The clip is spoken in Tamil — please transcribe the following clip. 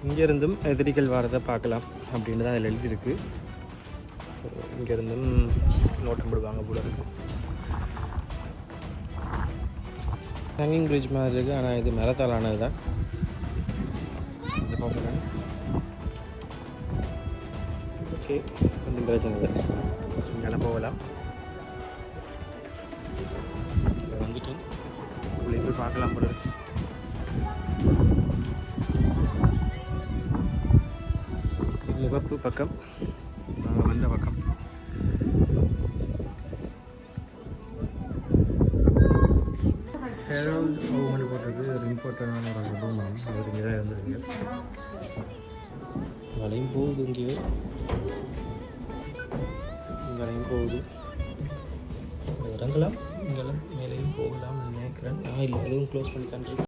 இங்கேருந்தும் எதிரிகள் வரதை பார்க்கலாம் அப்படின்னு தான் அதில் எழுதியிருக்கு. ஸோ இங்கேருந்தும் நோட்டம் போடுவாங்க போல இருக்குது. ஹேங்கிங் பிரிட்ஜ் மாதிரி இருக்குது, ஆனால் இது மரத்தாலானது தான். இது பார்க்கலாம். ஓகே, கொஞ்சம் பிரச்சனை இல்லை, இங்கே போகலாம். இப்போ வந்துட்டு உள்ளே போய் பார்க்கலாம் போல இருக்கு. முகப்பு பக்கம், நாங்கள் வந்த பக்கம். ஹெரால்ட் ஹவுமன் போட்டிருக்கு. ஒரு இம்பார்ட்டண்டான ஒரு ரூம் அவர் இங்கே தான் இருந்திருக்கு. மழையும் போகுது, இங்கேயோ இங்கேயும் போகுது. இறங்கலாம், இங்கெல்லாம் மேலேயும் போகலாம்னு நினைக்கிறேன். இல்லை, எதுவும் க்ளோஸ் பண்ணி தந்துருக்கு.